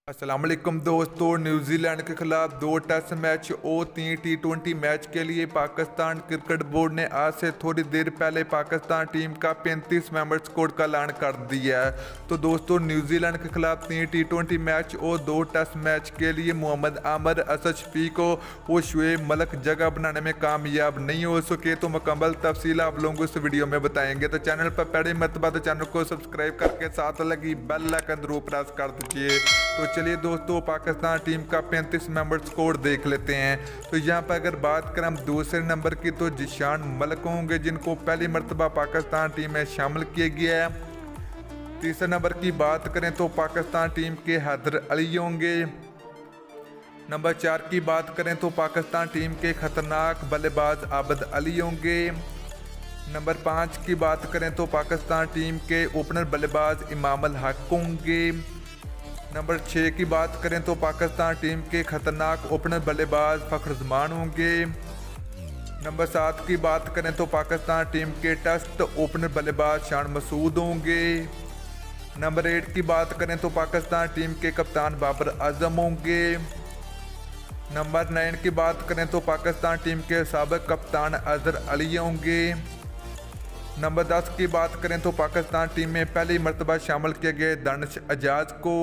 अस्सलाम वालेकुम दोस्तों, न्यूजीलैंड के खिलाफ 2 टेस्ट मैच और 3 T20 मैच के लिए पाकिस्तान क्रिकेट बोर्ड ने आज से थोड़ी देर पहले पाकिस्तान टीम का 35 मेंबर स्क्वाड का ऐलान कर दिया है। तो दोस्तों, न्यूजीलैंड के खिलाफ 3 T20 मैच और 2 टेस्ट मैच के लिए मोहम्मद आमिर, असद शफीक और शुएब मलिक जगह बनाने में कामयाब नहीं हो सके। तो मुकम्मल तफसील आप लोगों को इस वीडियो में बताएंगे। तो चैनल पर पहली मरतबा तो चैनल को सब्सक्राइब करके साथ लगी बेल आइकन जरूर प्रेस कर दीजिए। तो चलिए दोस्तों, पाकिस्तान टीम का 35 मेंबर स्कोर देख लेते हैं। तो यहाँ पर अगर बात करें हम दूसरे नंबर की, तो जिशान मलिक होंगे जिनको पहली मरतबा पाकिस्तान टीम में शामिल किया गया है। तीसरे नंबर की बात करें तो पाकिस्तान टीम के हैदर अली होंगे। नंबर 4 की बात करें तो पाकिस्तान टीम के खतरनाक बल्लेबाज आबिद अली होंगे। नंबर 5 की बात करें तो पाकिस्तान टीम के ओपनर बल्लेबाज इमाम अल हक होंगे। नंबर 6 की बात करें तो पाकिस्तान टीम के खतरनाक ओपनर बल्लेबाज फखर जमान होंगे। नंबर 7 की बात करें तो पाकिस्तान टीम के टेस्ट ओपनर बल्लेबाज शान मसूद होंगे। नंबर 8 की बात करें तो पाकिस्तान टीम के कप्तान बाबर आजम होंगे। नंबर 9 की बात करें तो पाकिस्तान टीम के साबिक कप्तान अजहर अली होंगे। नंबर 10 की बात करें तो पाकिस्तान टीम में पहली मरतबा शामिल किए गए दानिश एजाज को।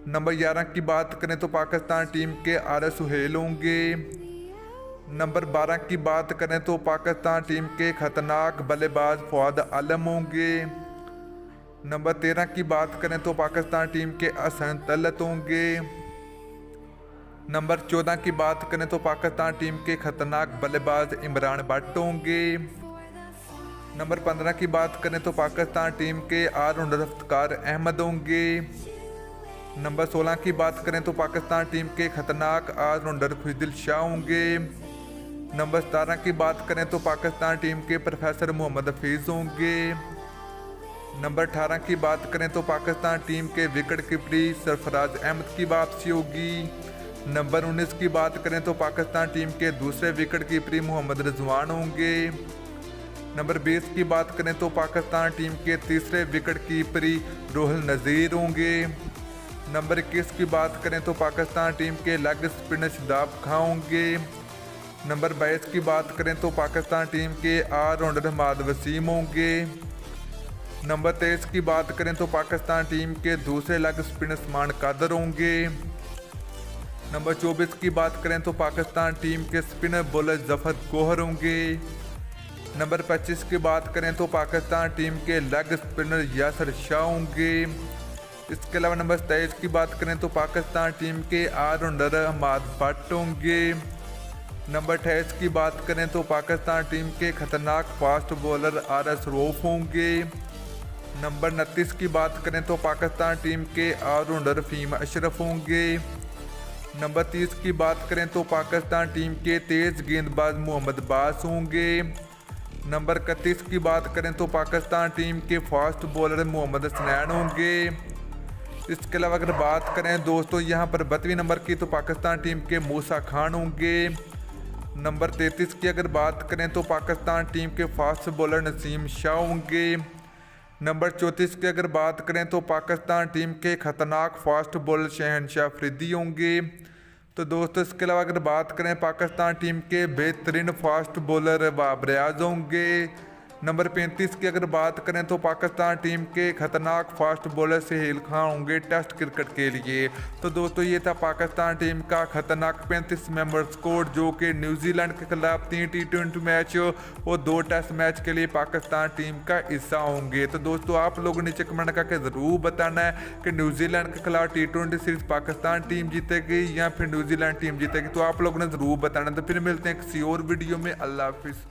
नंबर 11 की बात करें तो पाकिस्तान टीम के आर सुहेल होंगे। नंबर 12 की बात करें तो पाकिस्तान टीम के खतरनाक बल्लेबाज फवाद आलम होंगे। नंबर 13 की बात करें तो पाकिस्तान टीम के अहसन तलत होंगे। नंबर 14 की बात करें तो पाकिस्तान टीम के खतरनाक बल्लेबाज इमरान भट्ट होंगे। नंबर 15 की बात करें तो पाकिस्तान टीम के ऑलराउंडर इफ्तिकार अहमद होंगे। नंबर 16 की बात करें तो पाकिस्तान टीम के खतरनाक ऑलराउंडर खुशदिल शाह होंगे। नंबर 17 की बात करें तो पाकिस्तान टीम के प्रोफेसर मोहम्मद हफीज़ होंगे। नंबर 18 की बात करें तो पाकिस्तान टीम के विकेट कीपरी सरफराज अहमद की वापसी होगी। नंबर 19 की बात करें तो पाकिस्तान टीम के दूसरे विकेट कीपरी मोहम्मद रिजवान होंगे। नंबर 20 की बात करें तो पाकिस्तान टीम के तीसरे विकेट कीपरी रोहिल नज़ीर होंगे। नंबर 21 की बात करें तो पाकिस्तान टीम के लेग स्पिनर शादाब खां होंगे। नंबर 22 की बात करें तो पाकिस्तान टीम के ऑलराउंडर हमाद वसीम होंगे। नंबर 23 की बात करें तो पाकिस्तान टीम के दूसरे लेग स्पिनर उस्मान कादर होंगे। नंबर 24 की बात करें तो पाकिस्तान टीम के स्पिनर बॉलर जफर गोहर होंगे। नंबर 25 की बात करें तो पाकिस्तान टीम के लेग स्पिनर यासर शाह होंगे। इसके अलावा नंबर 23 की बात करें तो पाकिस्तान टीम के ऑलराउंडर हमाद भट्ट होंगे। नंबर 28 की बात करें तो पाकिस्तान टीम के खतरनाक फास्ट बॉलर आर.एस. रऊफ होंगे। नंबर 29 की बात करें तो पाकिस्तान टीम के ऑलराउंडर फहीम अशरफ होंगे। नंबर 30 की बात करें तो पाकिस्तान टीम के तेज़ गेंदबाज मोहम्मद बास होंगे। नंबर 31 की बात करें तो पाकिस्तान टीम के फास्ट बॉलर मोहम्मद हसनैन होंगे। इसके अलावा अगर बात करें दोस्तों यहाँ पर 32वें नंबर की, तो पाकिस्तान टीम के मूसा खान होंगे। नंबर 33 की अगर बात करें तो पाकिस्तान टीम के फास्ट बॉलर नसीम शाह होंगे। नंबर 34 की अगर बात करें तो पाकिस्तान टीम के खतरनाक फास्ट बॉलर शहनशाह अफरीदी होंगे। तो दोस्तों, इसके अलावा अगर बात करें पाकिस्तान टीम के बेहतरीन फास्ट बॉलर बाबर रियाज होंगे। नंबर 35 की अगर बात करें तो पाकिस्तान टीम के खतरनाक फास्ट बॉलर सुहेल खां होंगे टेस्ट क्रिकेट के लिए। तो दोस्तों, ये था पाकिस्तान टीम का खतरनाक 35 मेंबर स्क्वाड जो कि न्यूजीलैंड के खिलाफ 3 T20 मैच और 2 टेस्ट मैच के लिए पाकिस्तान टीम का हिस्सा होंगे। तो दोस्तों, आप लोगों ने नीचे कमेंट करके ज़रूर बताना है कि न्यूजीलैंड के खिलाफ T20 सीरीज पाकिस्तान टीम जीतेगी या फिर न्यूजीलैंड टीम जीतेगी। तो आप लोगों ने ज़रूर बताना। तो फिर मिलते हैं किसी और वीडियो में। अल्लाह हाफिज़।